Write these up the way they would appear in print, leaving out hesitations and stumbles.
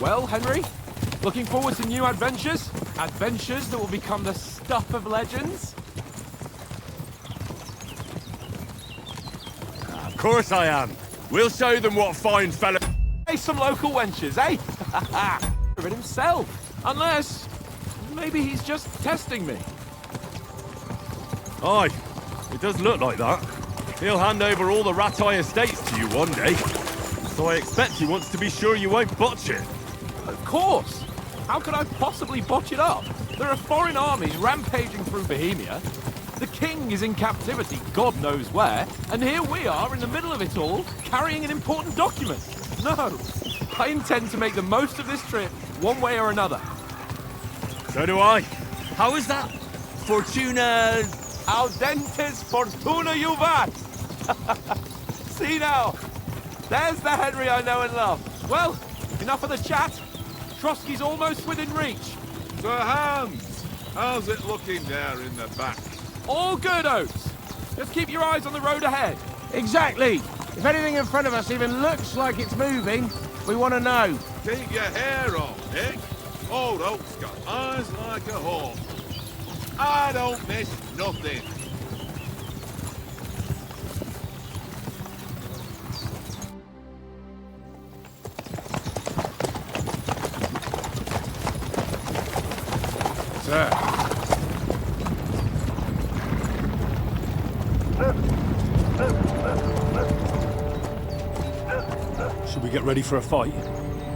Well, Henry, looking forward to new adventures? Adventures that will become the stuff of legends? Of course I am. We'll show them what fine fella... Hey, some local wenches, eh? It himself. Unless, maybe he's just testing me. Aye, it does look like that. He'll hand over all the Ratai estates to you one day. So I expect he wants to be sure you won't botch it. Of course. How could I possibly botch it up? There are foreign armies rampaging through Bohemia. The king is in captivity, God knows where, and here we are in the middle of it all, carrying an important document. No, I intend to make the most of this trip, one way or another. So do I. How is that? Fortuna... Audentes fortuna juvat! See now, there's the Henry I know and love. Well, enough of the chat. Trotsky's almost within reach. Sir Hans, how's it looking there in the back? All good, Oats. Just keep your eyes on the road ahead. Exactly. If anything in front of us even looks like it's moving, we want to know. Keep your hair on, Nick. Old Oak's got eyes like a hawk. I don't miss nothing. Sir. Should we get ready for a fight?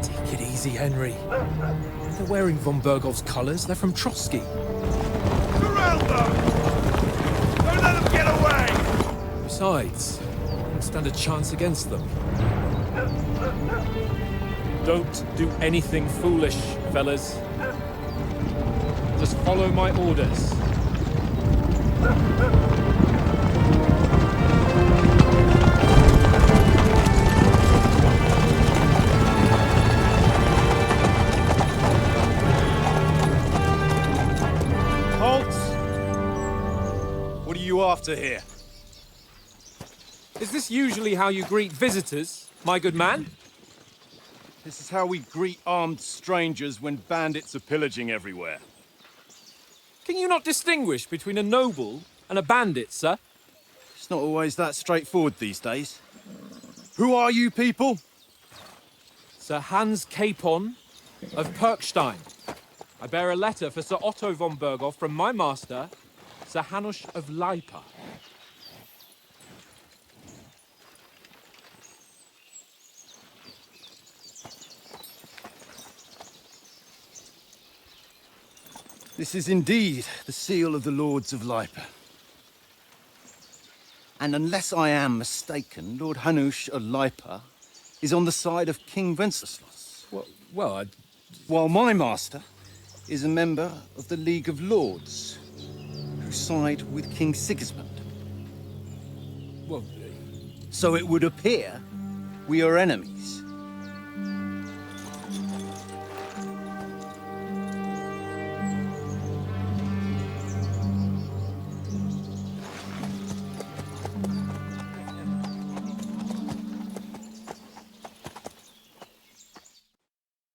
Take it easy, Henry. They're wearing von Bergov's colours. They're from Trotsky. Surround them! Don't let them get away! Besides, I don't stand a chance against them. Don't do anything foolish, fellas. Just follow my orders. What are you after here? Is this usually how you greet visitors, my good man? This is how we greet armed strangers when bandits are pillaging everywhere. Can you not distinguish between a noble and a bandit, sir? It's not always that straightforward these days. Who are you people? Sir Hans Capon of Perkstein. I bear a letter for Sir Otto von Berghoff from my master, Sir Hanush of Lipa. This is indeed the seal of the Lords of Lipa. And unless I am mistaken, Lord Hanush of Lipa is on the side of King Wenceslas. Well, While my master is a member of the League of Lords, who side with King Sigismund. well, So it would appear we are enemies.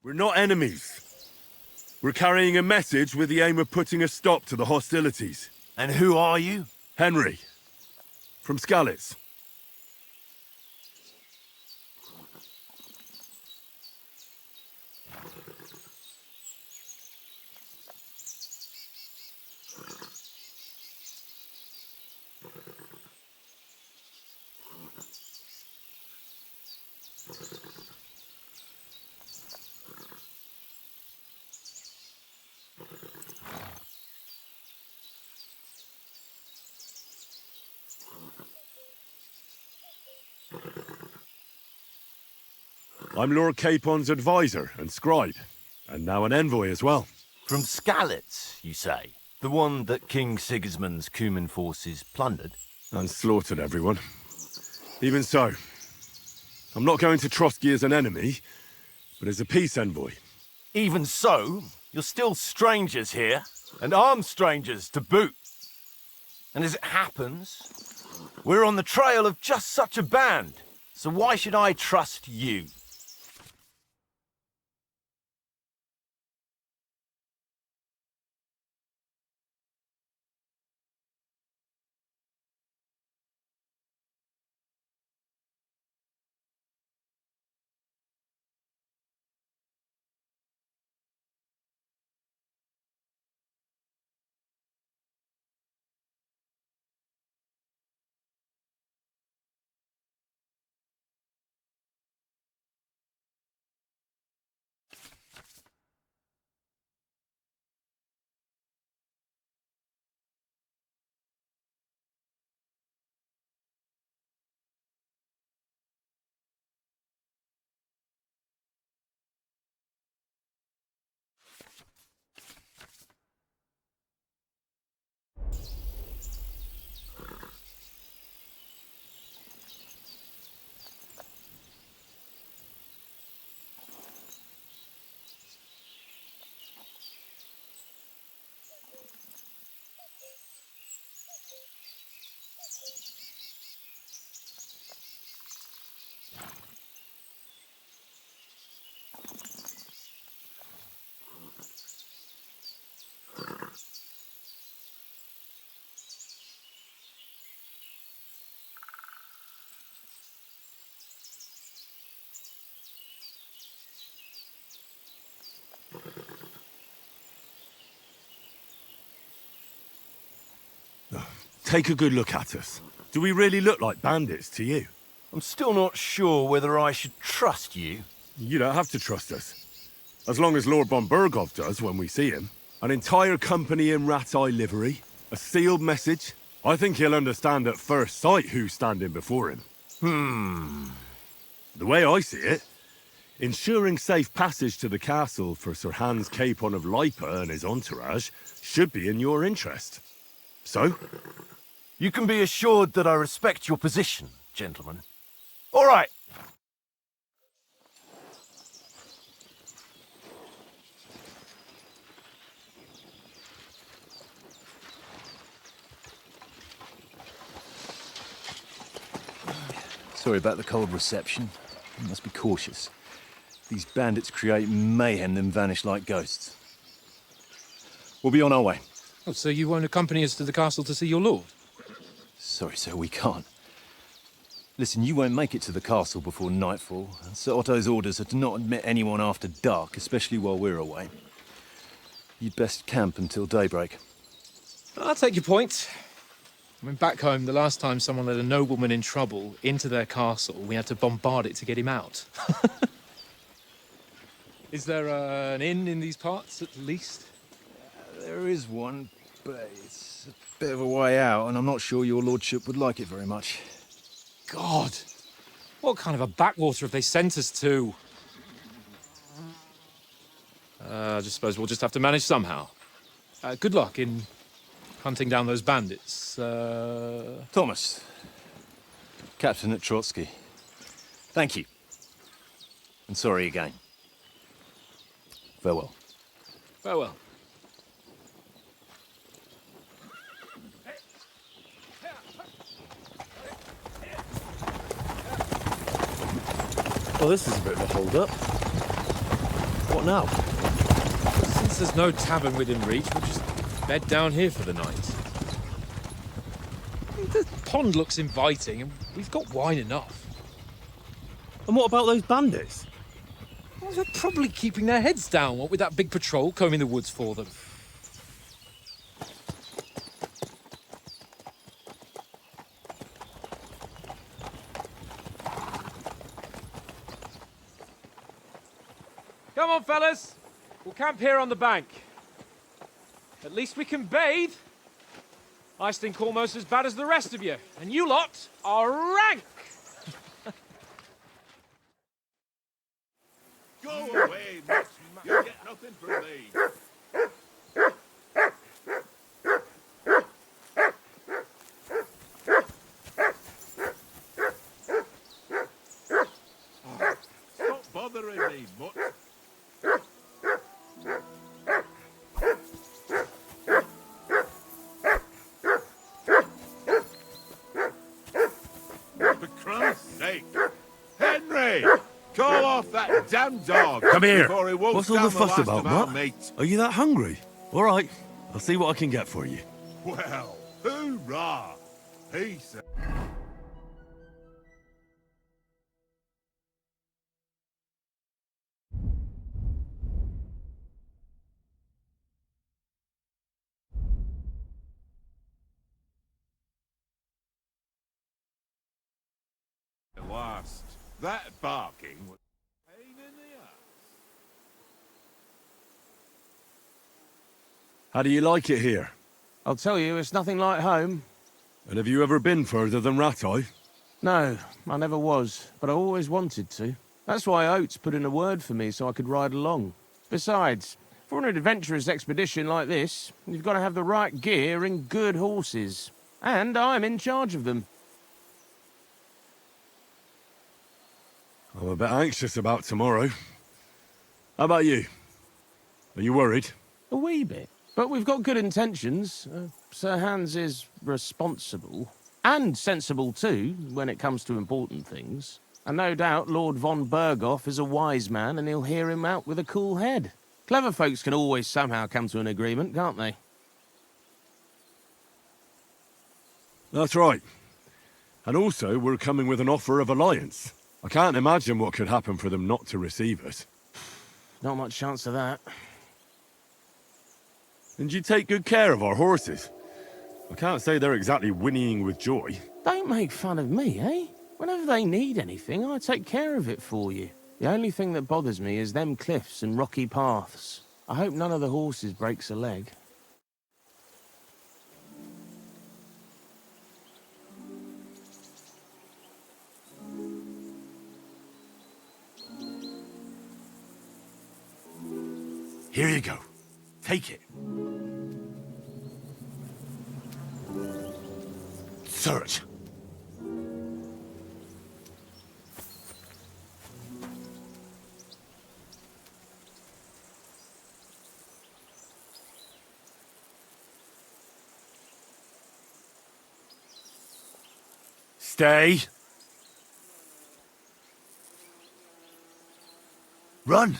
We're not enemies. We're carrying a message with the aim of putting a stop to the hostilities. And who are you? Henry, from Skalitz. I'm Lord Capon's advisor and scribe, and now an envoy as well. From Skalitz, you say? The one that King Sigismund's Cuman forces plundered? And slaughtered everyone. Even so, I'm not going to Trotsky as an enemy, but as a peace envoy. Even so, you're still strangers here, and armed strangers to boot. And as it happens, we're on the trail of just such a band, so why should I trust you? take a good look at us. Do we really look like bandits to you? I'm still not sure whether I should trust you. You don't have to trust us. As long as Lord von Burgov does when we see him. An entire company in rat-eye livery, a sealed message. I think he'll understand at first sight who's standing before him. The way I see it, ensuring safe passage to the castle for Sir Hans Capon of Lipa and his entourage should be in your interest. So? You can be assured that I respect your position, gentlemen. All right. Sorry about the cold reception. You must be cautious. These bandits create mayhem then vanish like ghosts. We'll be on our way. Oh, so you won't accompany us to the castle to see your lord? Sorry, sir, we can't. Listen, you won't make it to the castle before nightfall. Sir Otto's orders are to not admit anyone after dark, especially while we're away. You'd best camp until daybreak. I'll take your point. I mean, back home, the last time someone let a nobleman in trouble into their castle, we had to bombard it to get him out. Is there an inn in these parts, at least? There is one, but it's a bit of a way out, and I'm not sure your lordship would like it very much. God! What kind of a backwater have they sent us to? I just suppose we'll just have to manage somehow. Good luck in hunting down those bandits. Thomas, Captain at Trotsky, thank you. And sorry again. Farewell. Farewell. Well, this is a bit of a hold-up. What now? Since there's no tavern within reach, we'll just bed down here for the night. The pond looks inviting, and we've got wine enough. And what about those bandits? Well, they're probably keeping their heads down, what with that big patrol combing the woods for them. Come on, fellas. We'll camp here on the bank. At least we can bathe. I stink almost as bad as the rest of you, and you lot are rank. Go away, Mutt. You get nothing from me. Stop bothering me, Mutt. For Christ's sake. Henry! Call off that damn dog! Come here! Before he wolfs What's all down the fuss last about, of our Mutt? mates. Are you that hungry? All right, I'll see what I can get for you. Well, hoorah! Peace. Last, that barking was a pain in the ass. How do you like it here? I'll tell you, it's nothing like home. And have you ever been further than Rat-Eye? No, I never was, but I always wanted to. That's why Oats put in a word for me so I could ride along. Besides, for an adventurous expedition like this, you've got to have the right gear and good horses. And I'm in charge of them. I'm a bit anxious about tomorrow. How about you? Are you worried? A wee bit. But we've got good intentions. Sir Hans is responsible. And sensible, too, when it comes to important things. And no doubt Lord von Burgov is a wise man and he'll hear him out with a cool head. Clever folks can always somehow come to an agreement, can't they? That's right. And also, we're coming with an offer of alliance. I can't imagine what could happen for them not to receive us. Not much chance of that. And you take good care of our horses. I can't say they're exactly whinnying with joy. Don't make fun of me, eh? Whenever they need anything, I take care of it for you. The only thing that bothers me is them cliffs and rocky paths. I hope none of the horses breaks a leg. Here you go. Take it. Search. Stay. Run.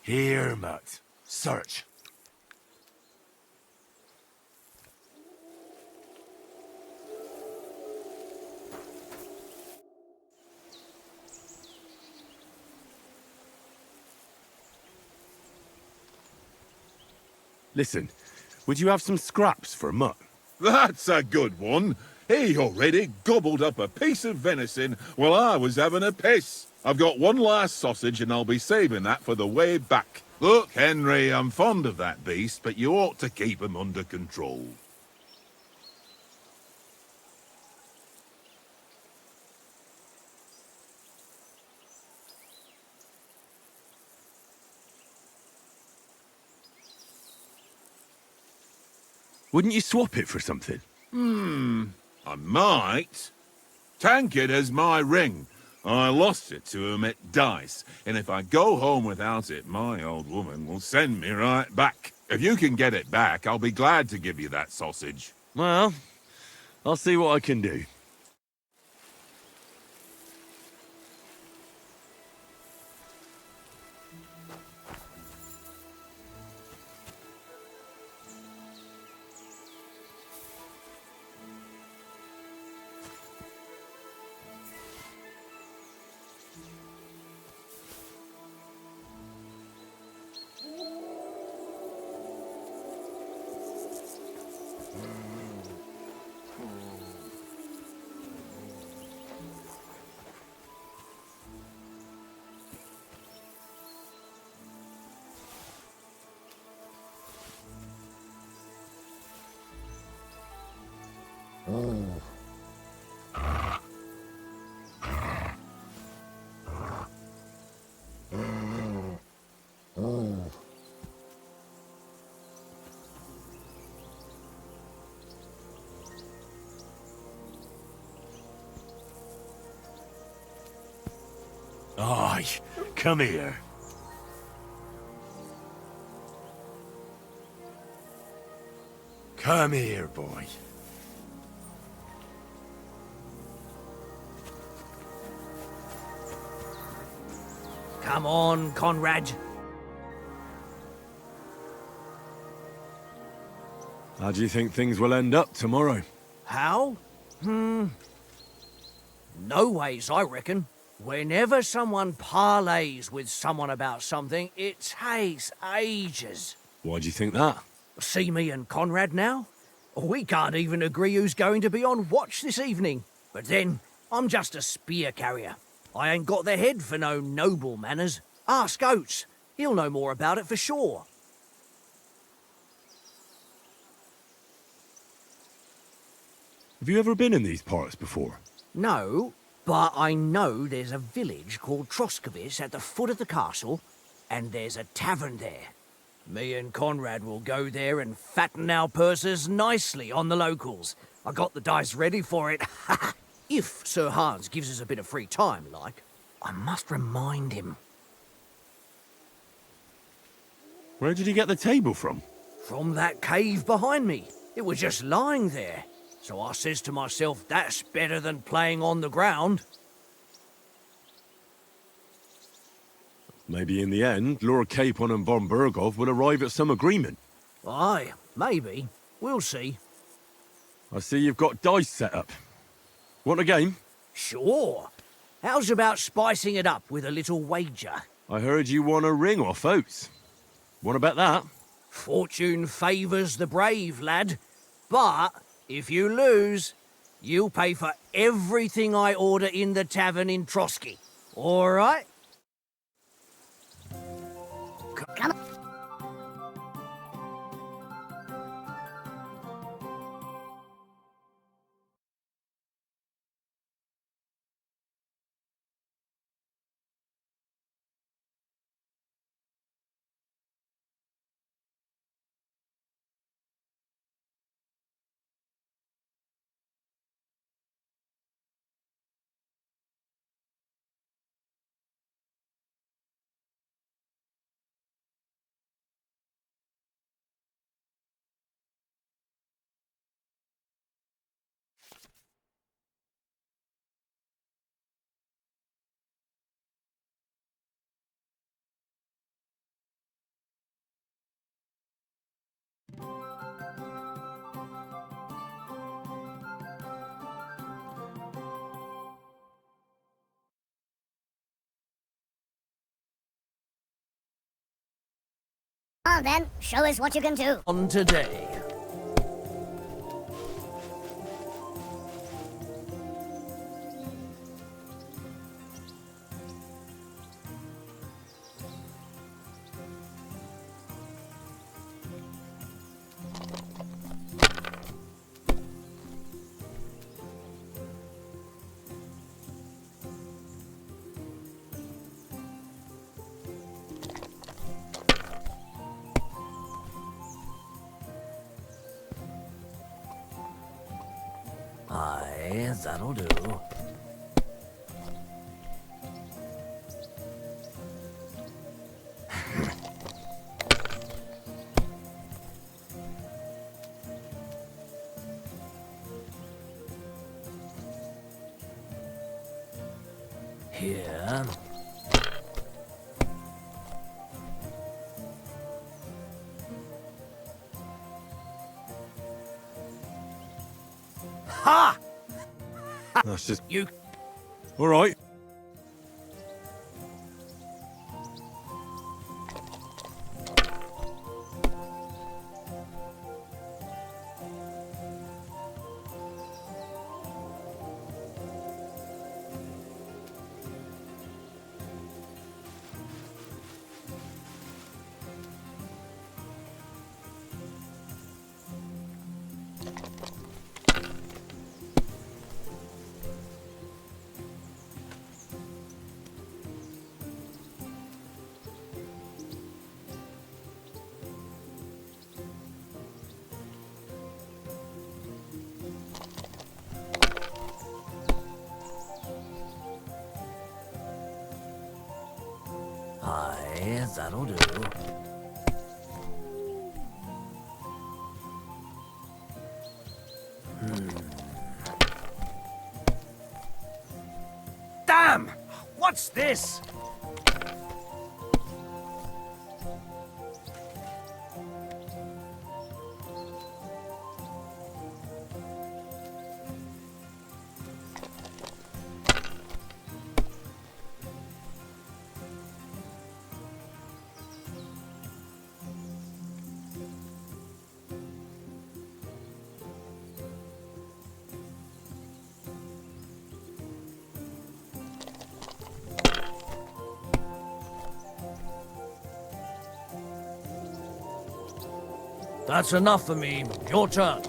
Here, Mutt. Search. Listen, would you have some scraps for Mutt? That's a good one. He already gobbled up a piece of venison while I was having a piss. I've got one last sausage and I'll be saving that for the way back. Look, Henry, I'm fond of that beast, but you ought to keep him under control. Wouldn't you swap it for something? I might. Tankard has my ring. I lost it to him at dice, and if I go home without it, my old woman will send me right back. If you can get it back, I'll be glad to give you that sausage. Well, I'll see what I can do. Aye, come here. Come here, boy. Come on, Conrad. How do you think things will end up tomorrow? How? No ways, I reckon. Whenever someone parleys with someone about something, it takes ages. Why do you think that? See me and Conrad now? We can't even agree who's going to be on watch this evening. But then, I'm just a spear carrier. I ain't got the head for no noble manners. Ask Oats. He'll know more about it for sure. Have you ever been in these parts before? No, but I know there's a village called Troskovitz at the foot of the castle, and there's a tavern there. Me and Conrad will go there and fatten our purses nicely on the locals. I got the dice ready for it. If Sir Hans gives us a bit of free time, like. I must remind him. Where did you get the table from? From that cave behind me. It was just lying there. So I says to myself, that's better than playing on the ground. Maybe in the end, Lord Capon and von Berghoff will arrive at some agreement. Aye, maybe. We'll see. I see you've got dice set up. Want a game? Sure. How's about spicing it up with a little wager? I heard you won a ring off Oats. Want to bet that? Fortune favours the brave, lad. But if you lose, you'll pay for everything I order in the tavern in Trotsky. All right? Come on. Come on then, show us what you can do. On today. Aye, that'll do. Here. Ha! That's just... You... All right. Aye, that'll do. Damn! What's this? That's enough for me. Your turn.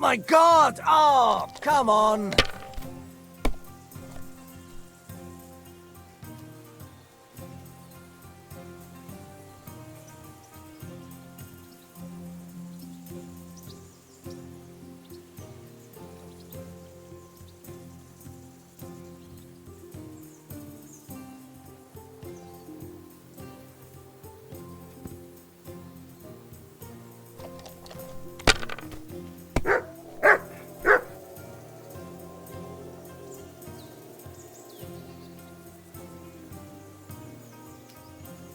my God! Oh, come on!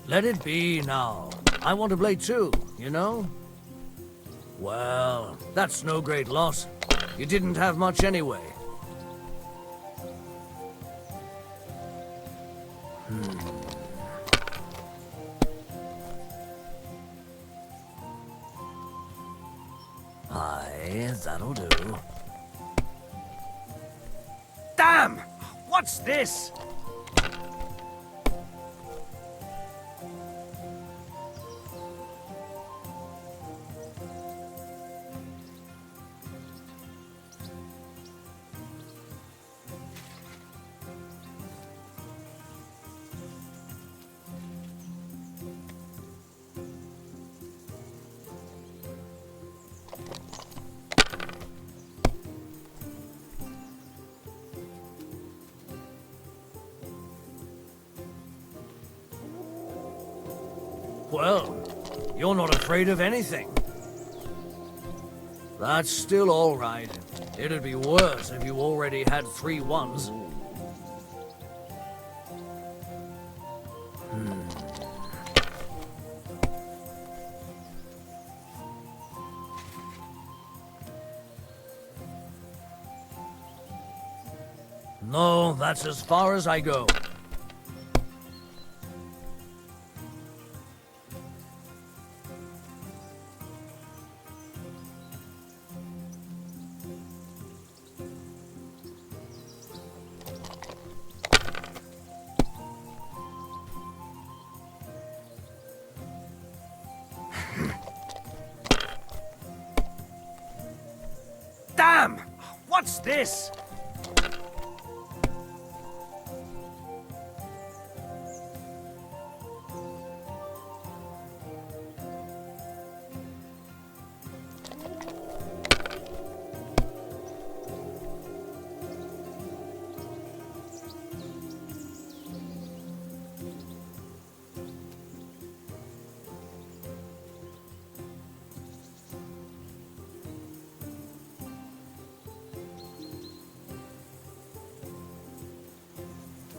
Let it be now. I want to play too, you know? Well, that's no great loss. You didn't have much anyway. Aye, that'll do. Damn! What's this? Well, you're not afraid of anything. That's still all right. It'd be worse if you already had 3 ones. No, that's as far as I go. Damn! What's this?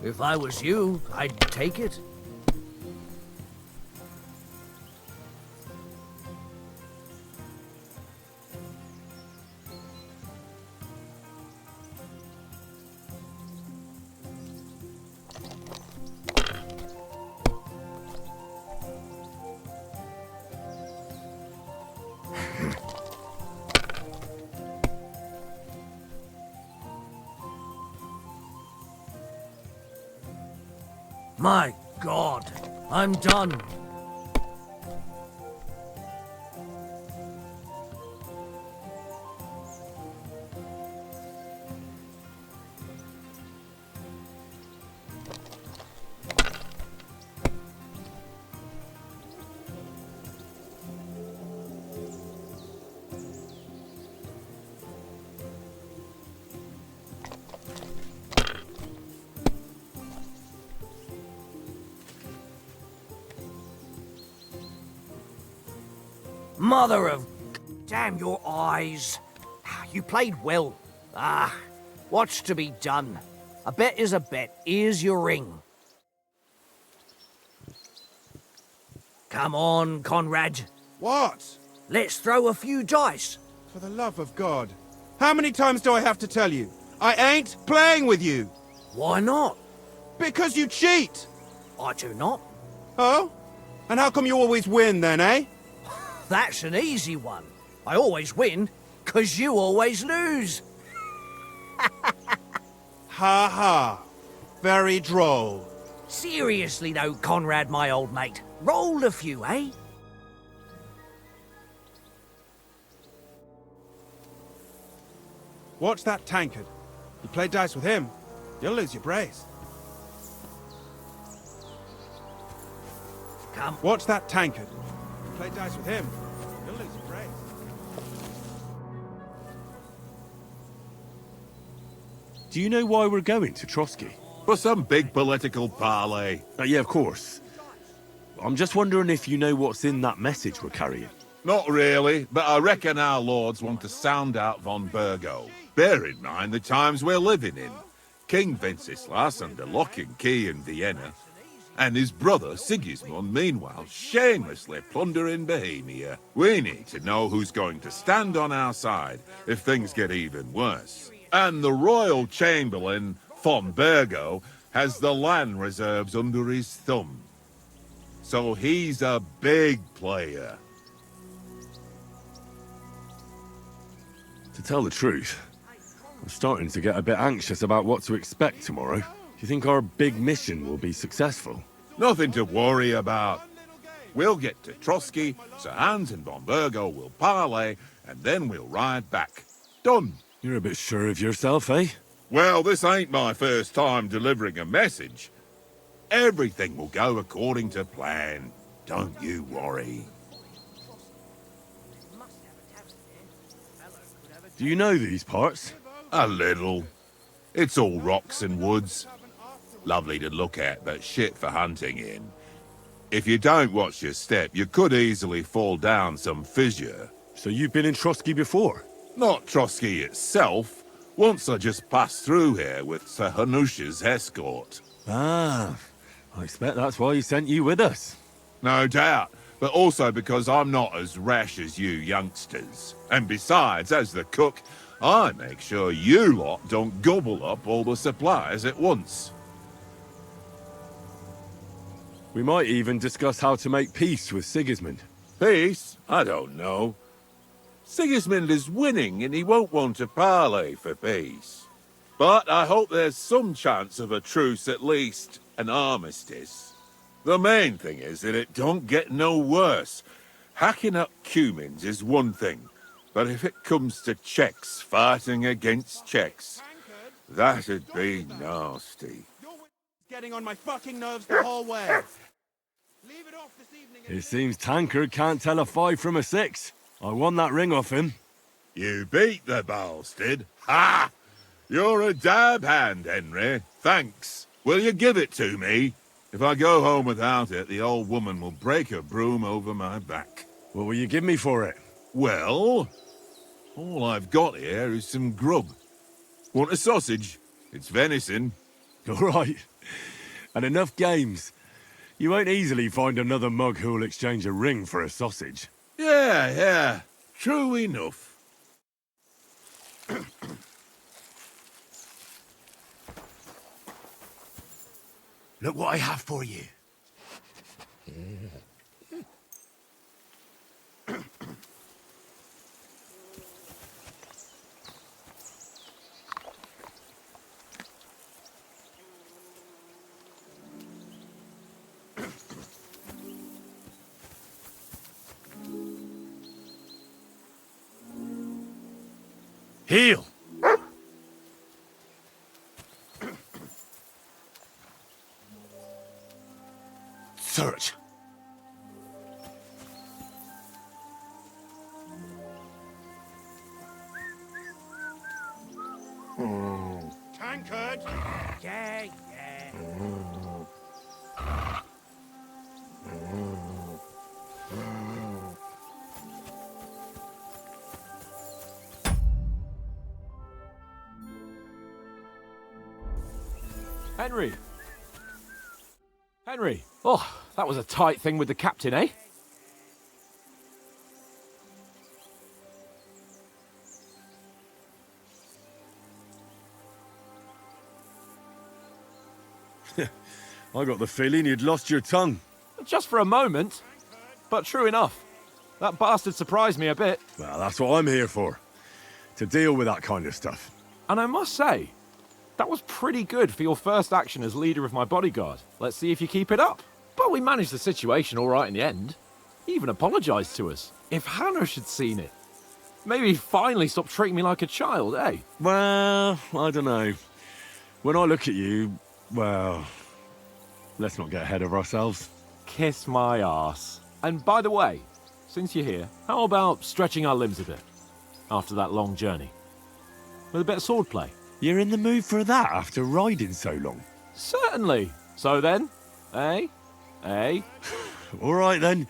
If I was you, I'd take it. My God, I'm done. Mother of... Damn your eyes. You played well. Ah, what's to be done? A bet is a bet. Here's your ring. Come on, Conrad. What? Let's throw a few dice. For the love of God. How many times do I have to tell you? I ain't playing with you. Why not? Because you cheat. I do not. Oh? And how come you always win then, eh? That's an easy one. I always win, 'cause you always lose. Ha ha. Very droll. Seriously though, Conrad, my old mate. Roll a few, eh? Watch that tankard. You play dice with him, you'll lose your brace. Come. Watch that tankard. You play dice with him, you'll lose your brace. Do you know why we're going to Trotsky? For some big political parley. Yeah, of course. I'm just wondering if you know what's in that message we're carrying. Not really, but I reckon our lords want to sound out von Burgo. Bear in mind the times we're living in. King Wenceslas under lock and key in Vienna, and his brother Sigismund meanwhile shamelessly plundering Bohemia. We need to know who's going to stand on our side if things get even worse. And the royal chamberlain, von Burgo, has the land reserves under his thumb. So he's a big player. To tell the truth, I'm starting to get a bit anxious about what to expect tomorrow. Do you think our big mission will be successful? Nothing to worry about. We'll get to Trotsky, Sir Hans and von Burgo will parley, and then we'll ride back. Done. You're a bit sure of yourself, eh? Well, this ain't my first time delivering a message. Everything will go according to plan. Don't you worry. Do you know these parts? A little. It's all rocks and woods. Lovely to look at, but shit for hunting in. If you don't watch your step, you could easily fall down some fissure. So you've been in Trotsky before? Not Trotsky itself. Once I just passed through here with Sir Hanusha's escort. Ah, I expect that's why he sent you with us. No doubt, but also because I'm not as rash as you youngsters. And besides, as the cook, I make sure you lot don't gobble up all the supplies at once. We might even discuss how to make peace with Sigismund. Peace? I don't know. Sigismund is winning and he won't want to parley for peace. But I hope there's some chance of a truce, at least an armistice. The main thing is that it don't get no worse. Hacking up Cumins is one thing, but if it comes to Czechs fighting against Czechs, that'd be nasty. Getting on my fucking nerves the whole way. Leave it off this evening. It seems Tankard can't tell a 5 from a 6. I won that ring off him. You beat the bastard. Ha! You're a dab hand, Henry. Thanks. Will you give it to me? If I go home without it, the old woman will break her broom over my back. What will you give me for it? Well, all I've got here is some grub. Want a sausage? It's venison. All right. And enough games. You won't easily find another mug who'll exchange a ring for a sausage. Yeah. True enough. Look what I have for you. Heal! Search. Tankard! Yeah. Henry! Oh, that was a tight thing with the captain, eh? I got the feeling you'd lost your tongue. Just for a moment. But true enough. That bastard surprised me a bit. Well, that's what I'm here for. To deal with that kind of stuff. And I must say, that was pretty good for your first action as leader of my bodyguard. Let's see if you keep it up. But we managed the situation all right in the end. He even apologized to us. If Hanush had seen it. Maybe finally stop treating me like a child, eh? Well, I don't know. When I look at you, well, let's not get ahead of ourselves. Kiss my arse. And by the way, since you're here, how about stretching our limbs a bit after that long journey? With a bit of swordplay. You're in the mood for that after riding so long? Certainly. So then, eh? Eh? All right then.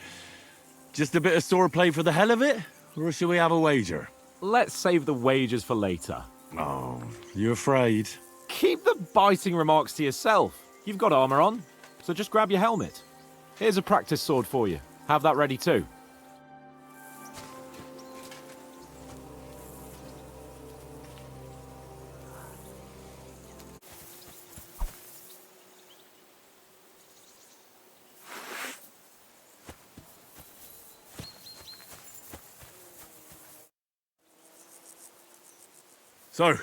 Just a bit of swordplay for the hell of it? Or shall we have a wager? Let's save the wagers for later. Oh, you afraid? Keep the biting remarks to yourself. You've got armor on, so just grab your helmet. Here's a practice sword for you. Have that ready too. So,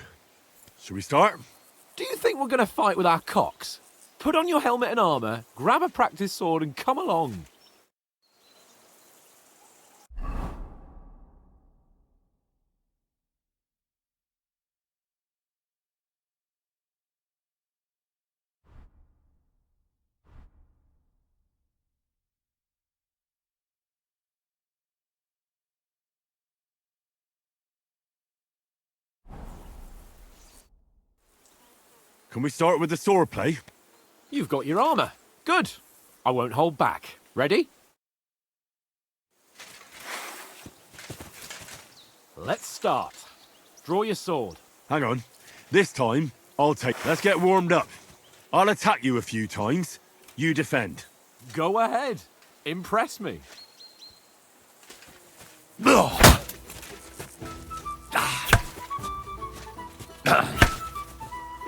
should we start? Do you think we're going to fight with our cocks? Put on your helmet and armor, grab a practice sword and come along. Can we start with the swordplay? You've got your armor. Good. I won't hold back. Ready? Let's start. Draw your sword. Hang on. This time, I'll take... Let's get warmed up. I'll attack you a few times. You defend. Go ahead. Impress me.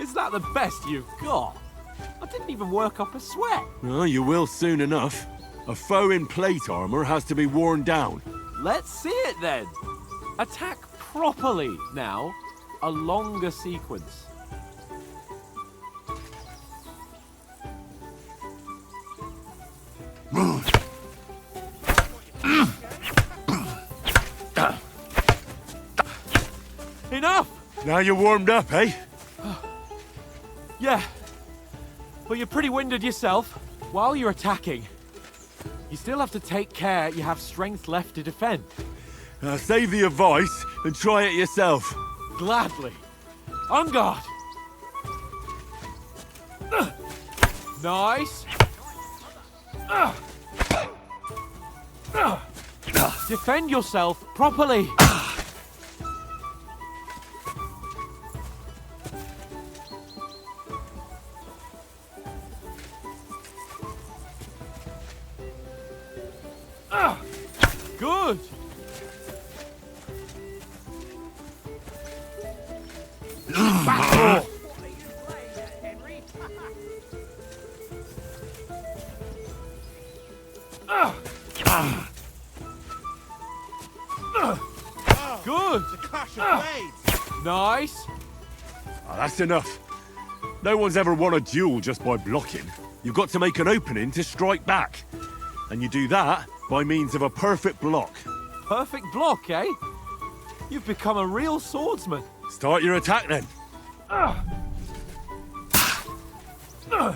Is that the best you've got? I didn't even work up a sweat. Well, you will soon enough. A foe in plate armor has to be worn down. Let's see it then. Attack properly now. A longer sequence. Enough! Now you're warmed up, eh? Yeah, but you're pretty winded yourself. While you're attacking, you still have to take care you have strength left to defend. Save the advice and try it yourself. Gladly. On guard. Nice. Defend yourself properly. Good. Good. The clash of blades. Nice. That's enough. No one's ever won a duel just by blocking. You've got to make an opening to strike back. And you do that by means of a perfect block. Perfect block, eh? You've become a real swordsman. Start your attack then. You're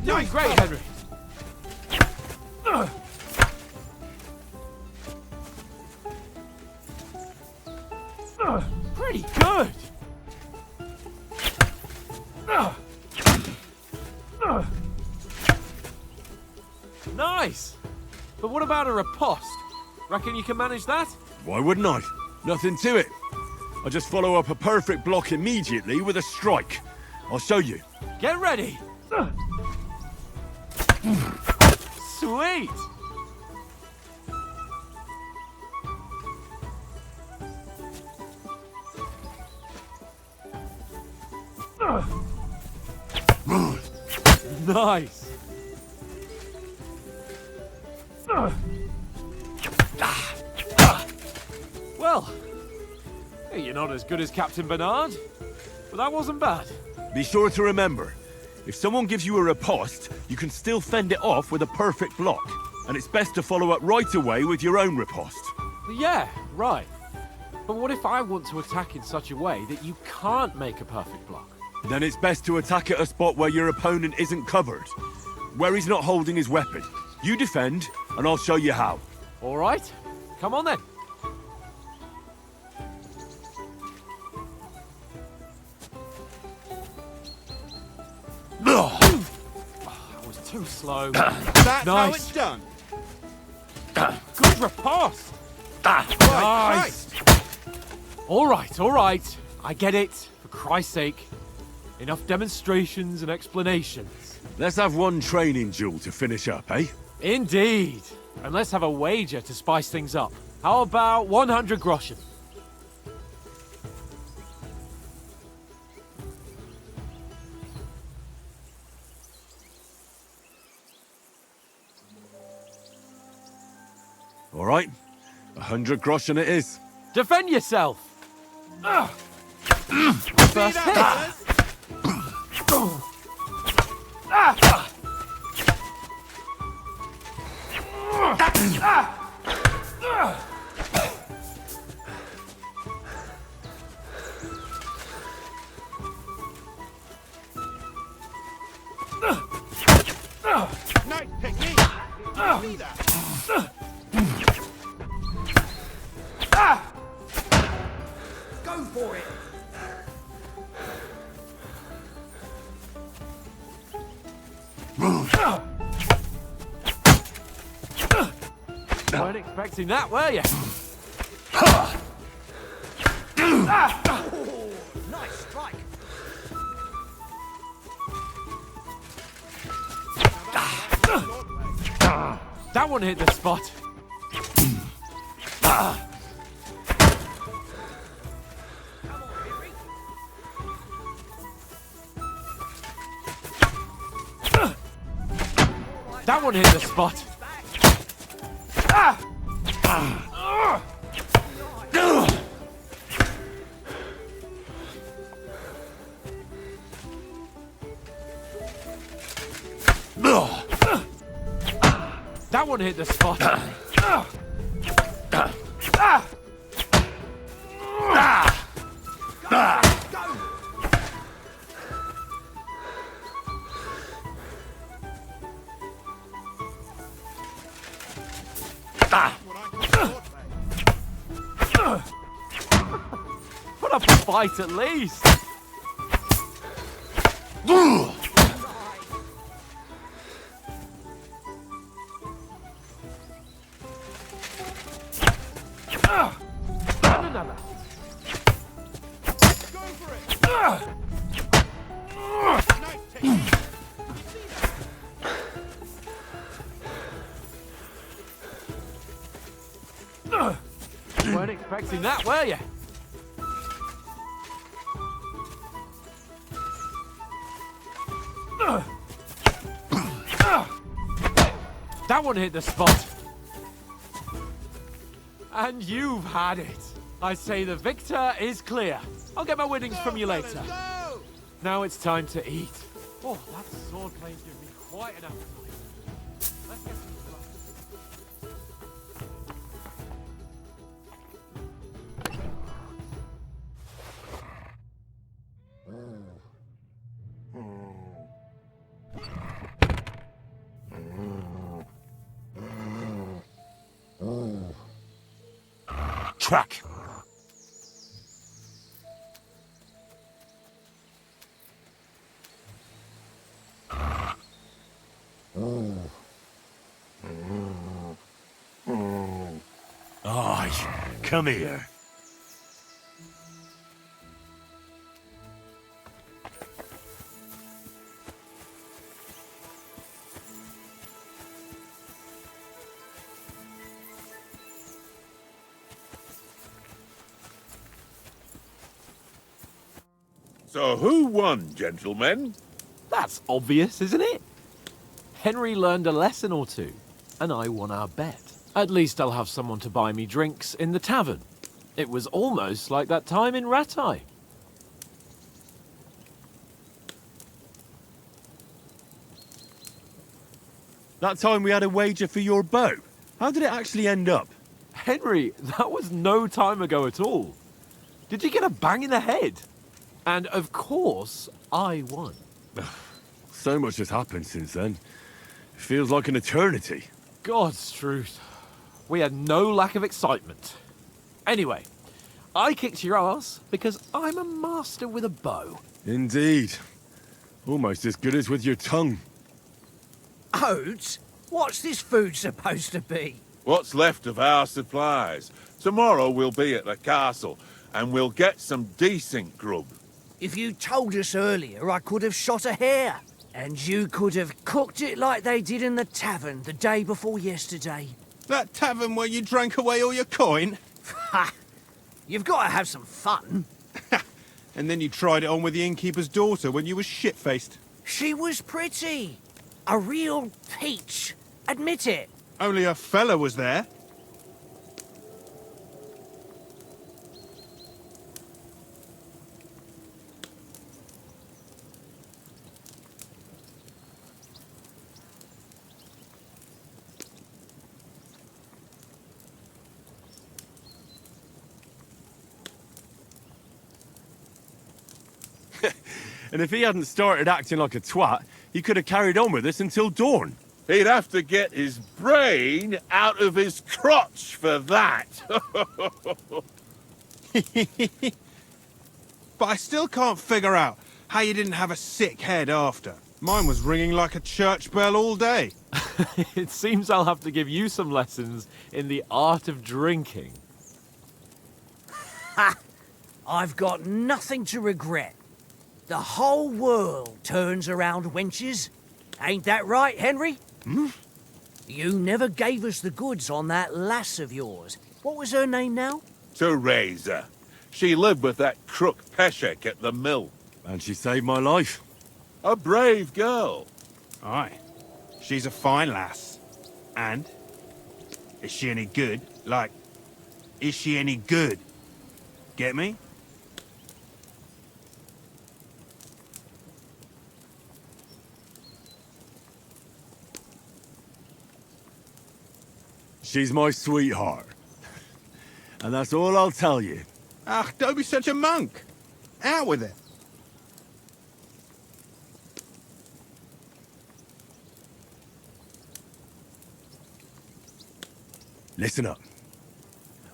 doing great, Henry. Pretty good. Nice. But what about a riposte? Reckon you can manage that? Why wouldn't I? Nothing to it. I just follow up a perfect block immediately with a strike. I'll show you. Get ready. Sweet. Nice. Well, hey, you're not as good as Captain Bernard, but that wasn't bad. Be sure to remember, if someone gives you a riposte, you can still fend it off with a perfect block. And it's best to follow up right away with your own riposte. Yeah, right. But what if I want to attack in such a way that you can't make a perfect block? Then it's best to attack at a spot where your opponent isn't covered. Where he's not holding his weapon. You defend, and I'll show you how. All right, come on then. I was too slow. That's how Nice. it's done. Good riposte. Nice. All right. I get it. For Christ's sake. Enough demonstrations and explanations. Let's have one training duel to finish up, eh? Indeed. And let's have a wager to spice things up. How about 100 groschen? All right. 100 groschen it is. Defend yourself! First hit! Nice technique. See that? Go for it! Weren't expecting that, were you? Nice strike! That one hit the spot. That one hit the spot. That one hit the spot. Put up a fight at least. And another. Go for it. Nice technique. Weren't expecting that, were you? That one hit the spot. And you've had it. I say the victor is clear. I'll get my winnings from you later. Go! Now it's time to eat. Oh, that sword plane's given me quite an appetite. Let's get some grub. Track. Aye, come here. So who won, gentlemen? That's obvious, isn't it? Henry learned a lesson or two, and I won our bet. At least I'll have someone to buy me drinks in the tavern. It was almost like that time in Ratai. That time we had a wager for your bow. How did it actually end up? Henry, that was no time ago at all. Did you get a bang in the head? And of course, I won. So much has happened since then. It feels like an eternity. God's truth. We had no lack of excitement. Anyway, I kicked your ass because I'm a master with a bow. Indeed. Almost as good as with your tongue. Oats? What's this food supposed to be? What's left of our supplies. Tomorrow we'll be at the castle, and we'll get some decent grub. If you told us earlier, I could have shot a hare. And you could have cooked it like they did in the tavern the day before yesterday. That tavern where you drank away all your coin? Ha! You've got to have some fun. And then you tried it on with the innkeeper's daughter when you were shit-faced. She was pretty. A real peach. Admit it. Only a fella was there. And if he hadn't started acting like a twat, he could have carried on with us until dawn. He'd have to get his brain out of his crotch for that. But I still can't figure out how you didn't have a sick head after. Mine was ringing like a church bell all day. It seems I'll have to give you some lessons in the art of drinking. Ha! I've got nothing to regret. The whole world turns around wenches. Ain't that right, Henry? Hmm? You never gave us the goods on that lass of yours. What was her name now? Teresa. She lived with that crook Peshek at the mill. And she saved my life. A brave girl. Aye. She's a fine lass. And? Is she any good? Like, is she any good? Get me? She's my sweetheart. And that's all I'll tell you. Ach, don't be such a monk. Out with it. Listen up.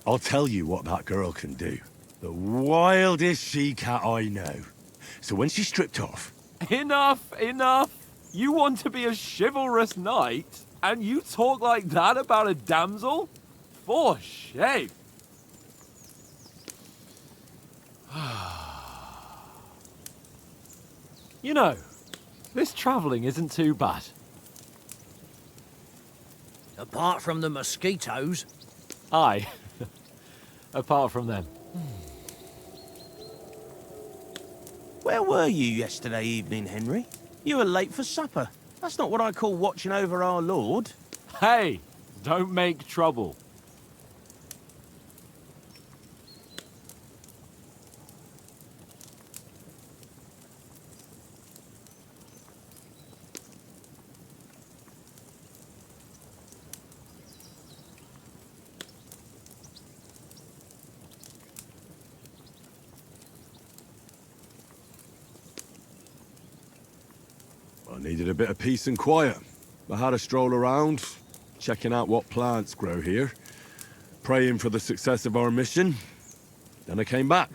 I'll tell you what that girl can do. The wildest she-cat I know. So when she's stripped off... Enough, enough. You want to be a chivalrous knight, and you talk like that about a damsel? For shame. You know, this travelling isn't too bad. Apart from the mosquitoes. Aye. Apart from them. Where were you yesterday evening, Henry? You were late for supper. That's not what I call watching over our Lord. Hey, don't make trouble. I needed a bit of peace and quiet. I had a stroll around, checking out what plants grow here, praying for the success of our mission. Then I came back.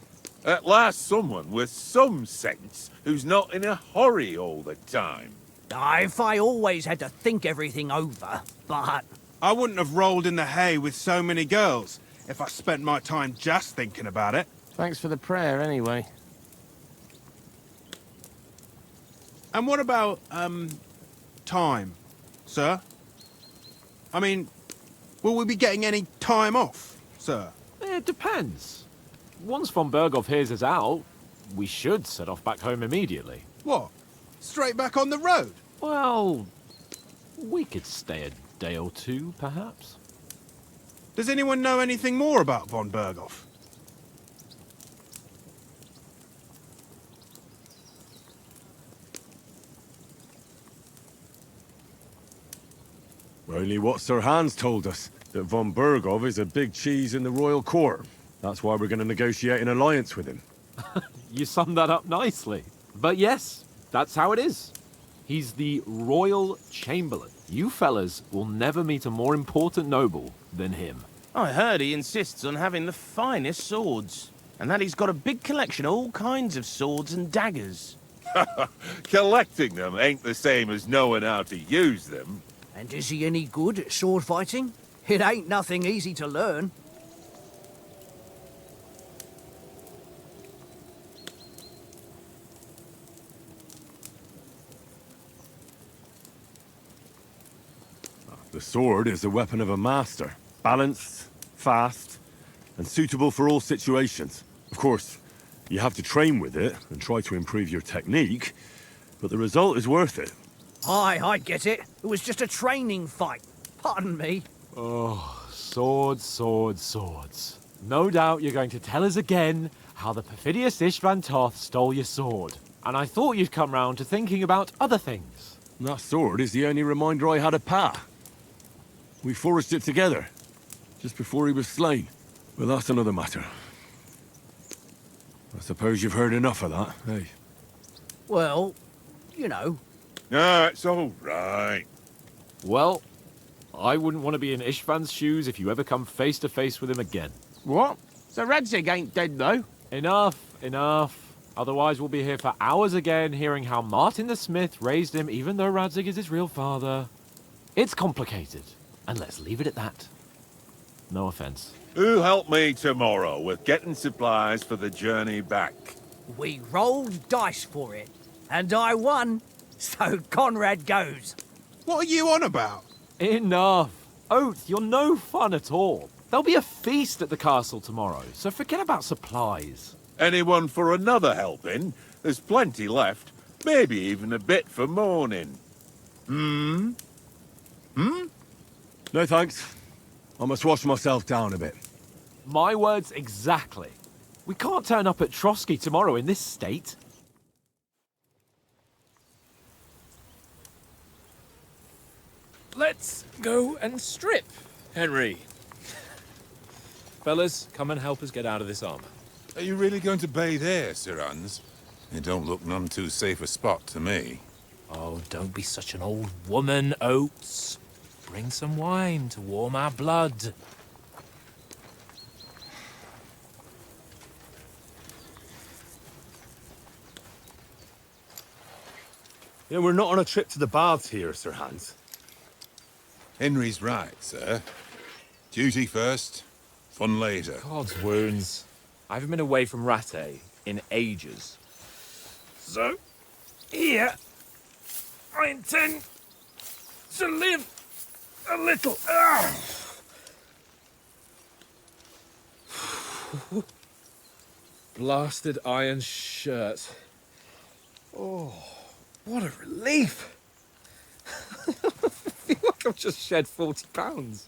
At last someone with some sense who's not in a hurry all the time. If I always had to think everything over, but... I wouldn't have rolled in the hay with so many girls if I spent my time just thinking about it. Thanks for the prayer, anyway. And what about, time, sir? I mean, will we be getting any time off, sir? It depends. Once von Berghoff hears us out, we should set off back home immediately. What? Straight back on the road? Well, we could stay a day or two, perhaps. Does anyone know anything more about von Berghoff? Only what Sir Hans told us. That von Bergov is a big cheese in the royal court. That's why we're going to negotiate an alliance with him. You summed that up nicely. But yes, that's how it is. He's the royal chamberlain. You fellas will never meet a more important noble than him. I heard he insists on having the finest swords, and that he's got a big collection of all kinds of swords and daggers. Collecting them ain't the same as knowing how to use them. And is he any good at sword fighting? It ain't nothing easy to learn. The sword is the weapon of a master. Balanced, fast, and suitable for all situations. Of course, you have to train with it and try to improve your technique, but the result is worth it. Aye, I get it. It was just a training fight. Pardon me. Oh, swords, swords, swords. No doubt you're going to tell us again how the perfidious Istvan Toth stole your sword. And I thought you'd come round to thinking about other things. That sword is the only reminder I had of Pa. We forged it together, just before he was slain. But that's another matter. I suppose you've heard enough of that, eh? Well, you know. No, it's all right. Well, I wouldn't want to be in Istvan's shoes if you ever come face to face with him again. What? So Radzig ain't dead, though? Enough, enough. Otherwise we'll be here for hours again hearing how Martin the Smith raised him even though Radzig is his real father. It's complicated, and let's leave it at that. No offense. Who'll help me tomorrow with getting supplies for the journey back? We rolled dice for it, and I won. So Conrad goes. What are you on about? Enough. Oats, you're no fun at all. There'll be a feast at the castle tomorrow, so forget about supplies. Anyone for another helping? There's plenty left. Maybe even a bit for morning. No thanks. I must wash myself down a bit. My words exactly. We can't turn up at Trotsky tomorrow in this state. Let's go and strip, Henry. Fellas, come and help us get out of this armor. Are you really going to bathe here, Sir Hans? It don't look none too safe a spot to me. Oh, don't be such an old woman, Oats. Bring some wine to warm our blood. Yeah, we're not on a trip to the baths here, Sir Hans. Henry's right, sir. Duty first, fun later. God's wounds. I haven't been away from Rattay in ages. So, here, I intend to live a little. Blasted iron shirt. Oh, what a relief. I feel like I've just shed 40 pounds.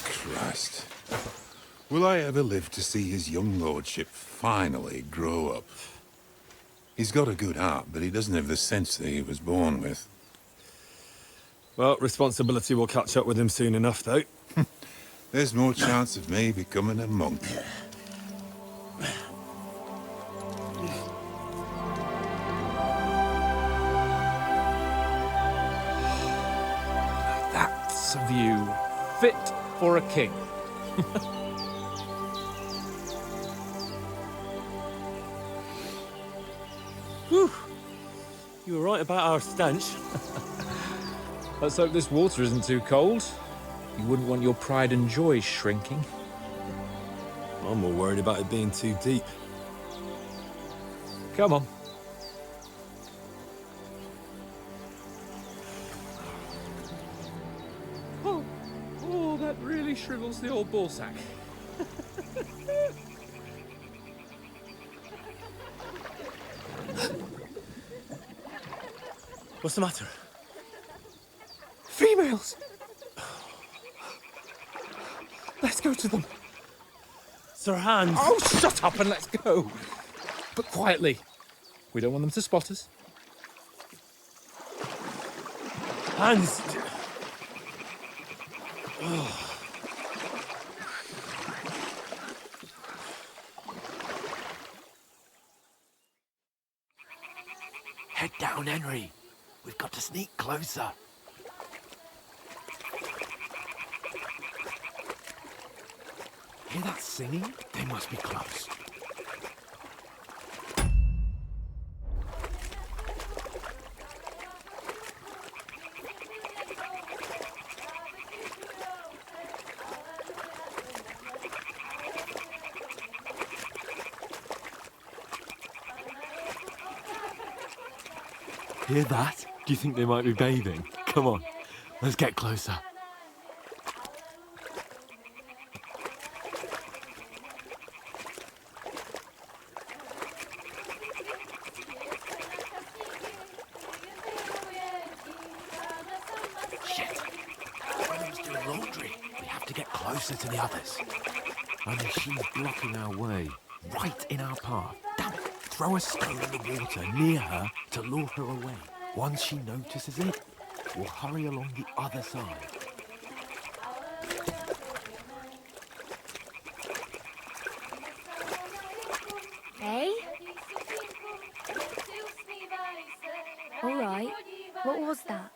Christ. Will I ever live to see his young lordship finally grow up? He's got a good heart, but he doesn't have the sense that he was born with. Well, responsibility will catch up with him soon enough, though. There's more chance of me becoming a monk. That's a view fit for a king. Whew. You were right about our stench. Let's hope this water isn't too cold. You wouldn't want your pride and joy shrinking. I'm more worried about it being too deep. Come on. Oh, that really shrivels the old ballsack. What's the matter? Females! Let's go to them. Sir Hans. Oh, shut up and let's go. But quietly. We don't want them to spot us. Hans. Head down, Henry. We've got to sneak closer. Hear that singing? They must be close. Hear that? Do you think they might be bathing? Come on, let's get closer. Shit! William's doing laundry. We have to get closer to the others. Only she's blocking our way, right in our path. Damn it! Throw a stone in the water near her to lure her away. Once she notices it, we'll hurry along the other side. Hey? All right. What was that?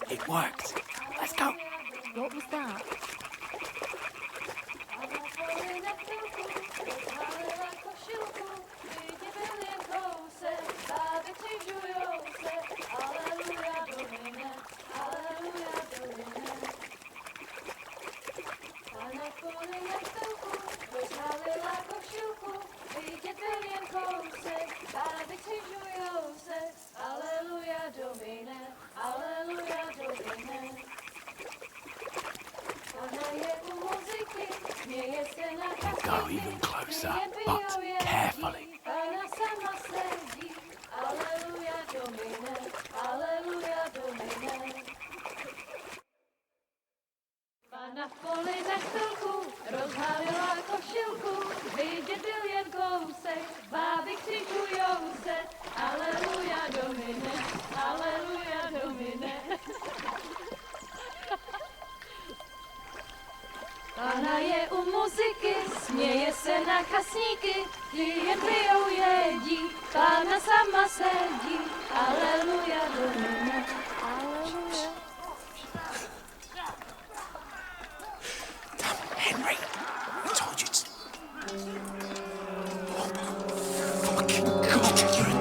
It worked. Let's go. What was that? Go even closer, but carefully. Na poli na chvilku rozhalila košilku, vidět byl jen kousek, báby křičujou se, aleluja domine, aleluja domine. Pána je u muziky, směje se na chasníky, ti jen pijou jedí, Pána sama sedí, aleluja domine, aleluja. Henry, I told you to... Oh, fucking God, you're a...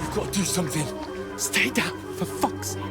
You've got to do something. Stay down, for fuck's sake.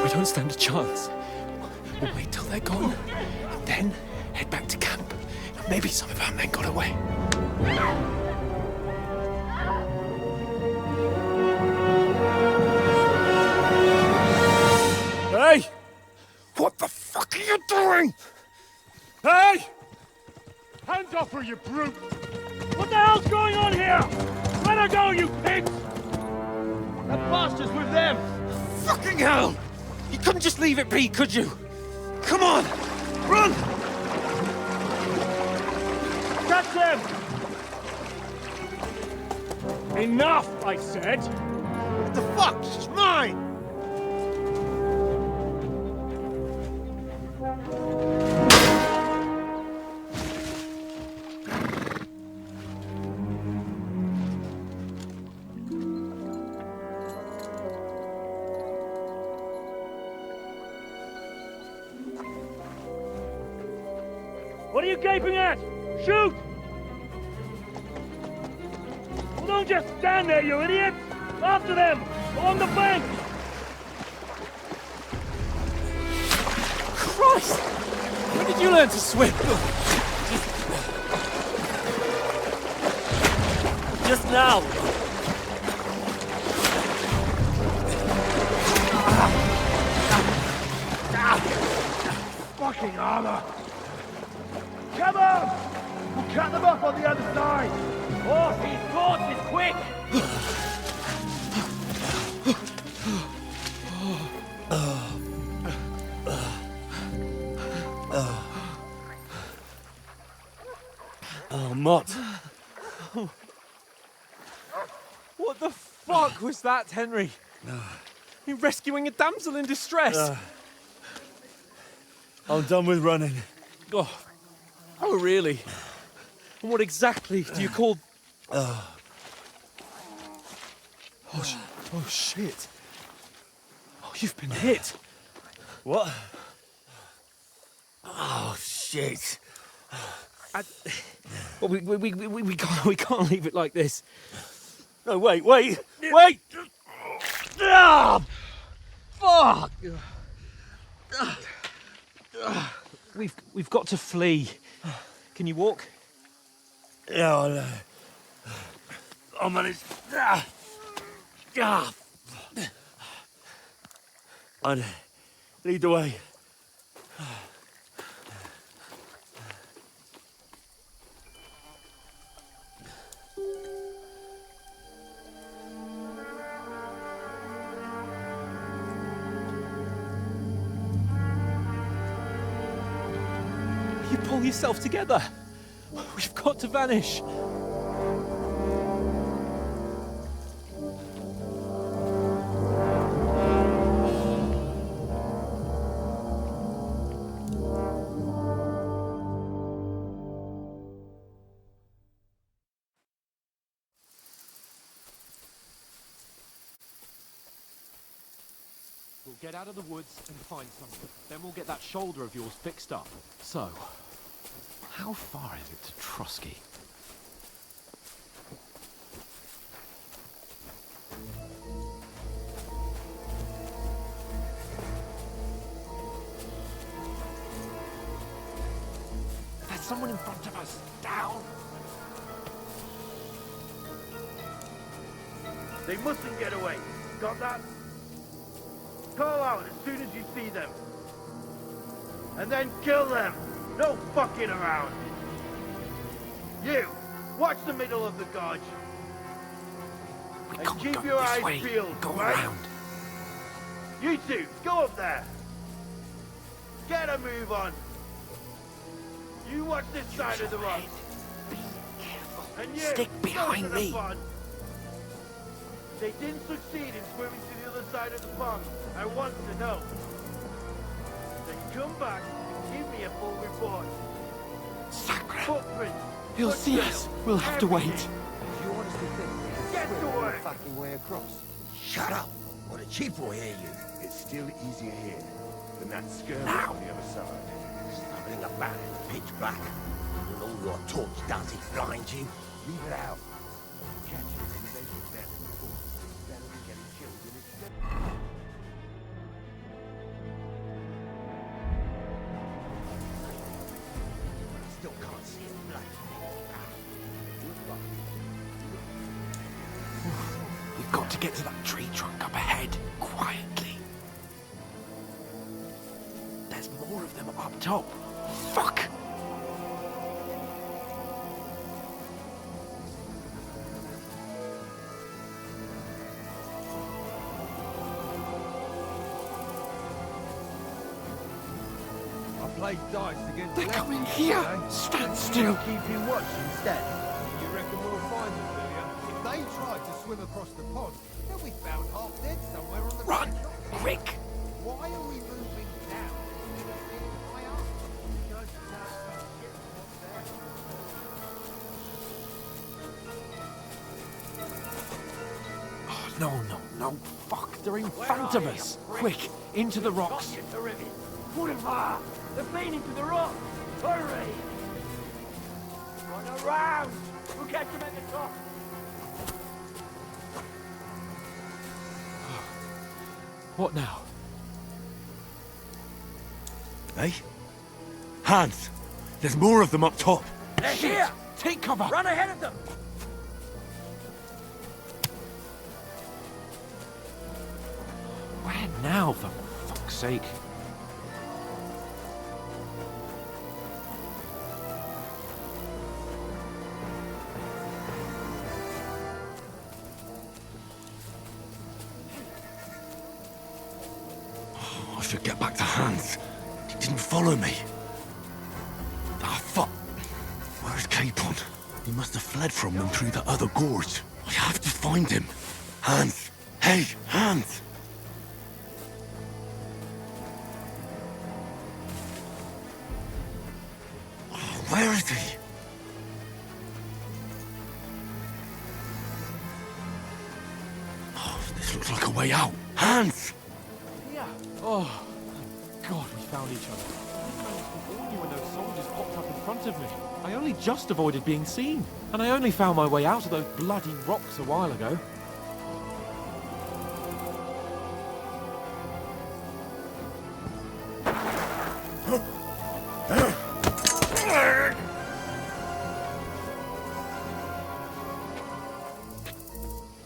We don't stand a chance. We'll wait till they're gone, and then head back to camp. Maybe some of our men got away. Hey! What the fuck are you doing? Hey! Hands off her, you brute! What the hell's going on here? Let her go, you pigs! That bastard's with them! Fucking hell! You couldn't just leave it be, could you? Come on! Run! Catch them! Enough, I said! What the fuck? She's mine! What are you gaping at? Shoot! Well, don't just stand there, you idiot! After them! Along the bank! Christ! When did you learn to swim? Just now! Fucking armor! Come on! We'll cut them off on the other side! Oh, these torches, quick! Oh, Mutt. What the fuck was that, Henry? You rescuing a damsel in distress? I'm done with running. Oh, really? And what exactly do you call... Oh, shit. Oh, you've been hit. What? Oh, shit. Well, we can't leave it like this. No, wait! Ah! Fuck! We've got to flee. Can you walk? Yeah, I know. I'll manage. I'd lead the way. You pull yourself together. We've got to vanish. We'll get out of the woods and find something. Then we'll get that shoulder of yours fixed up. So, how far is it to Trotsky? There's someone in front of us. Down! They mustn't get away. Got that? Call out as soon as you see them. And then kill them. No fucking around. You, watch the middle of the gorge. And keep your eyes peeled, right? You two, go up there. Get a move on. You watch this side of the rock. Be careful. And you, Stick behind me. They didn't succeed in swimming to the other side of the pond. I want to know. Then come back and give me a full report. Sacra. Footprints. He'll see us. We'll have to wait. You honestly think we Get can to swim work. the fucking way across? Shut up, or the chief will hear you. It's still easier here than that skirmish Now. on the other side. Stumbling about in the pitch black. When all your torch does is blind you. Leave it out. Catch it in the next before. Better than getting killed in its stead. Still can't see it black. We've got to get to that tree trunk up ahead, quietly. There's more of them up top. Fuck! I played dice against They're the coming lefties here. today. Stand still. Keep you watch instead. You reckon we'll find them, do you? If they tried to swim across the pond, they'll be found half dead somewhere on the Run! beach. Quick! Why are we moving down? Why are Oh, no. Fuck, they're in front of us. Quick, into the rocks. Put him far. They're feeding to the rock. Hurry! Around! We'll catch him at the top. What now? Hey? Hans! There's more of them up top! They're here! Take cover! Run ahead of them! Where now, for fuck's sake? I should get back to Hans. He didn't follow me. Ah, fuck. Where's Capon? He must have fled from them through the other gorge. I have to find him. Hans! Hey, Hans! Oh, where is he? Oh, this looks like a way out. Hans! Oh, thank God we found each other. I managed to warn you when those soldiers popped up in front of me. I only just avoided being seen. And I only found my way out of those bloody rocks a while ago.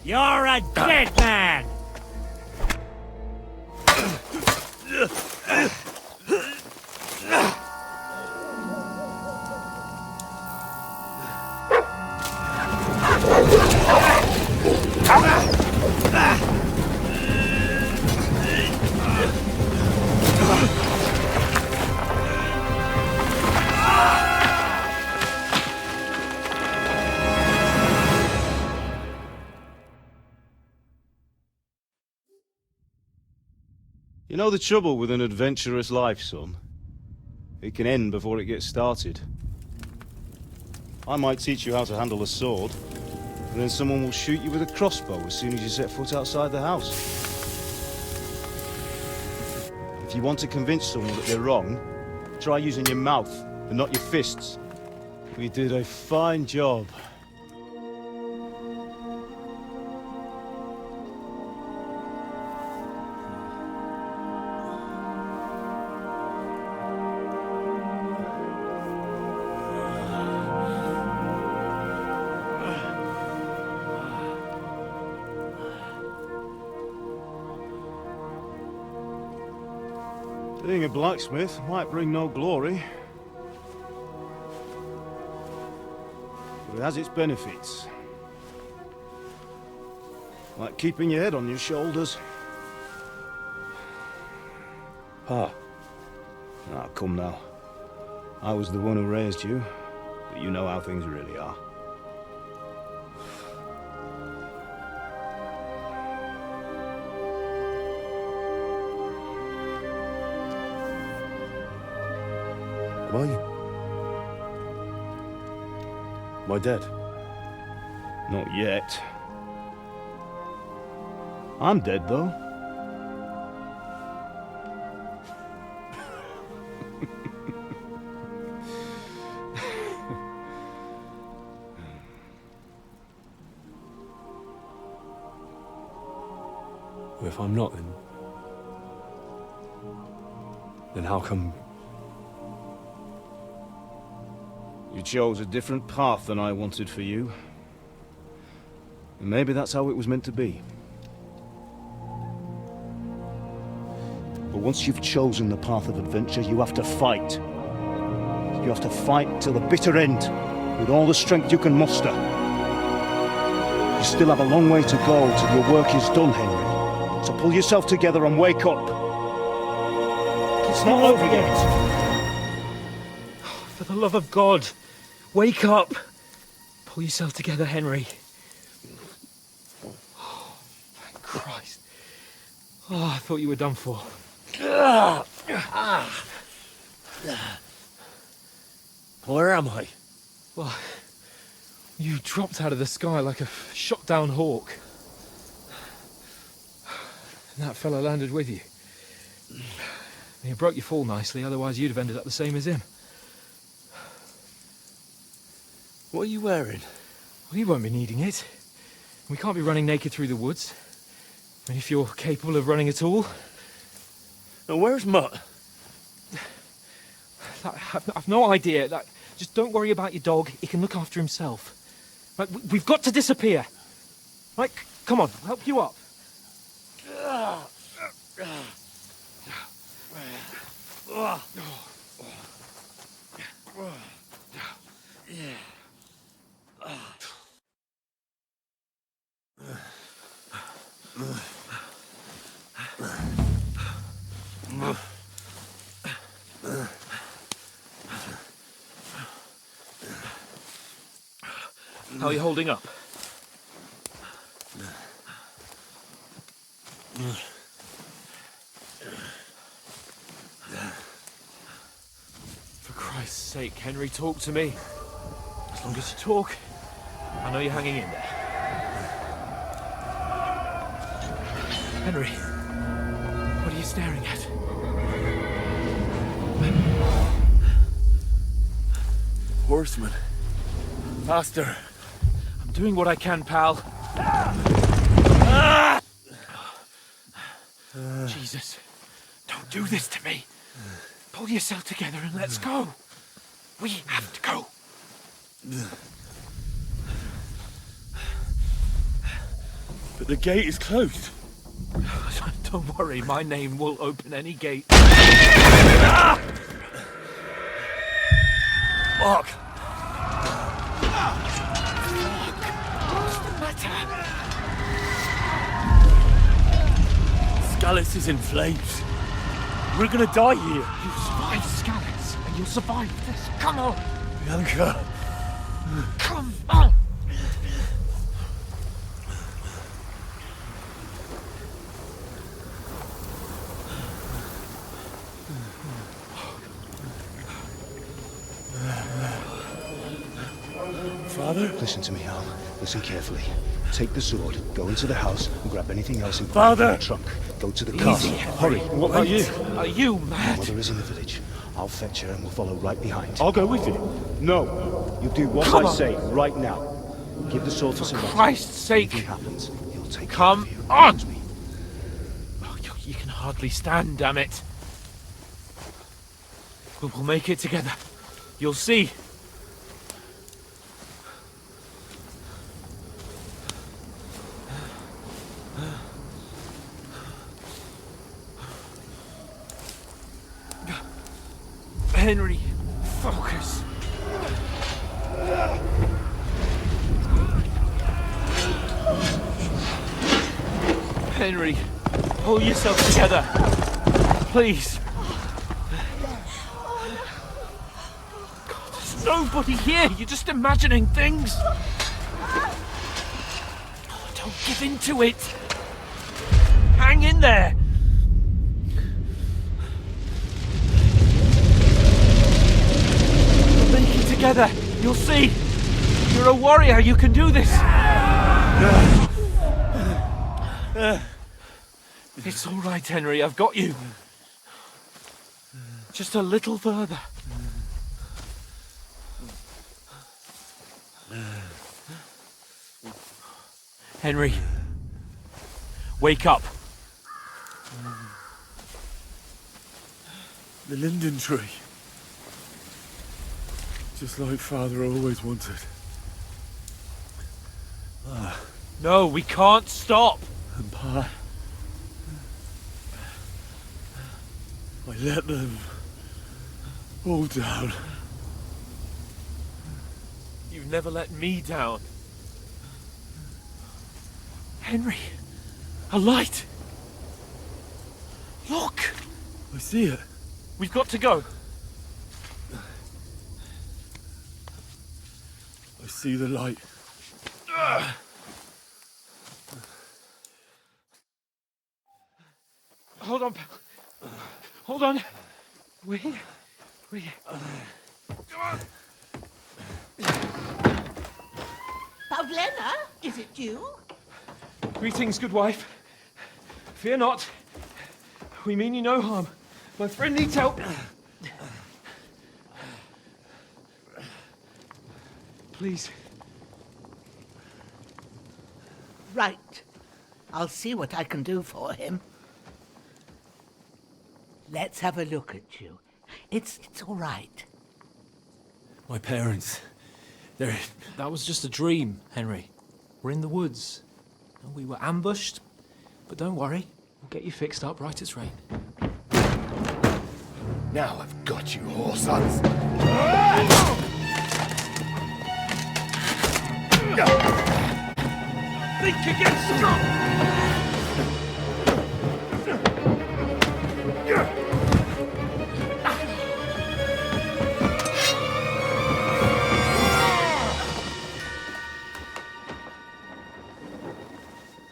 You're a dead man! You know the trouble with an adventurous life, son? It can end before it gets started. I might teach you how to handle a sword, and then someone will shoot you with a crossbow as soon as you set foot outside the house. If you want to convince someone that they're wrong, try using your mouth and not your fists. We did a fine job. Being a blacksmith might bring no glory, but it has its benefits. Like keeping your head on your shoulders. Ah, come now. I was the one who raised you, but you know how things really are. Are you? Am I dead? Not yet. I'm dead, though. Well, if I'm not, then how come... You chose a different path than I wanted for you. And maybe that's how it was meant to be. But once you've chosen the path of adventure, you have to fight. You have to fight till the bitter end, with all the strength you can muster. You still have a long way to go till your work is done, Henry. So pull yourself together and wake up. It's not over yet. For the love of God, wake up! Pull yourself together, Henry. Oh, thank Christ. Oh, I thought you were done for. Where am I? Well, you dropped out of the sky like a shot-down hawk. And that fella landed with you. He broke your fall nicely, otherwise you'd have ended up the same as him. What are you wearing? Well, you won't be needing it. We can't be running naked through the woods. I mean, if you're capable of running at all. And where's Mutt? I've no idea. Just don't worry about your dog. He can look after himself. Right, we've got to disappear. Right, come on, I'll help you up. How are you holding up? For Christ's sake, Henry, talk to me. As long as you talk, I know you're hanging in there. Henry, what are you staring at? Horseman. Faster. I'm doing what I can, pal. Jesus, don't do this to me. Pull yourself together and let's go. We have to go. But the gate is closed. Don't worry, my name will open any gate. Fuck! What's the matter? Galax is in flames. We're gonna die here. You survived Galax, and you'll survive this. Come on! Bianca! Come on! Father? Listen to me, Al. Listen carefully. Take the sword, go into the house, and grab anything else in Father! the trunk. Go to the Easy, castle. Henry. Hurry. What about you? Are you My mad? mother is in the village. I'll fetch her and we'll follow right behind. I'll go with you. No. You do what Come I on. say right now. Give the sword to For Sebastian. Christ's sake! Anything happens, he'll take Come care of you. on! Trust me. Oh, you can hardly stand, damn it. We'll make it together. You'll see. Henry, focus. Henry, pull yourself together. Please. God, there's nobody here. You're just imagining things. Oh, don't give in to it. Hang in there. We'll make it together. You'll see. You're a warrior. You can do this. It's all right, Henry. I've got you. Just a little further. Henry, wake up. The linden tree. Just like Father always wanted. No, we can't stop. And Pa... I let them all down. You've never let me down. Henry, a light. Look. I see it. We've got to go. I see the light. Hold on. Hold on. We. Pavlena, is it you? Greetings, good wife. Fear not. We mean you no harm. My friend needs help. Please. Right. I'll see what I can do for him. Let's have a look at you. It's all right. My parents. They're... That was just a dream, Henry. We're in the woods. And we were ambushed. But don't worry. We'll get you fixed up right as rain. Now I've got you, whore sons. Think again, strong!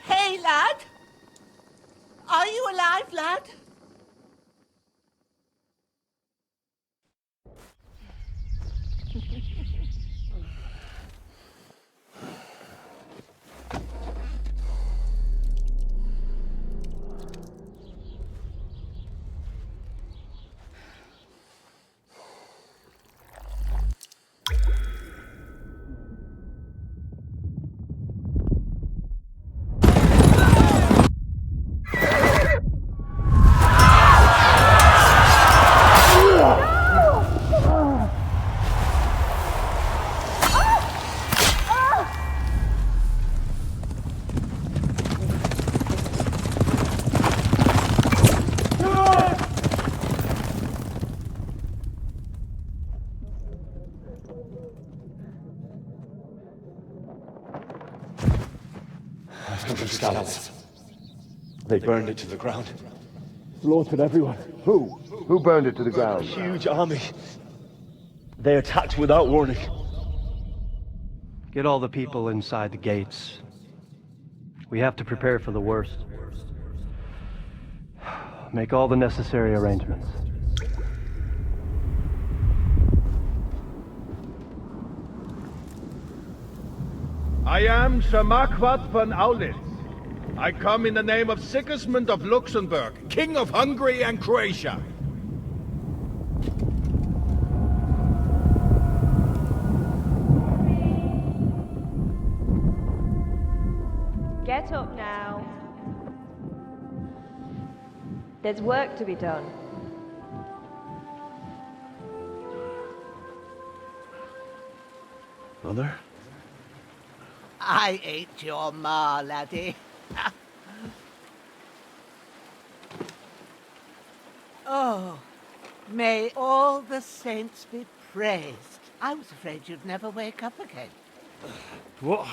Hey, lad! Are you alive, lad? Galax. They burned it to the ground. Slaughtered everyone. Who? Who burned it to the ground? Huge army. They attacked without warning. Get all the people inside the gates. We have to prepare for the worst. Make all the necessary arrangements. I am Sir Marquardt von Aulitz. I come in the name of Sigismund of Luxembourg, King of Hungary and Croatia. Get up now. There's work to be done. Mother? I ain't your ma, laddie. Oh, may all the saints be praised. I was afraid you'd never wake up again. What?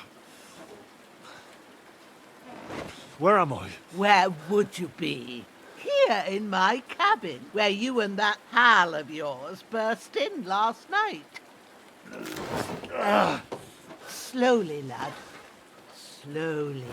Where am I? Where would you be? Here in my cabin, where you and that pal of yours burst in last night. Slowly, lad. Slowly.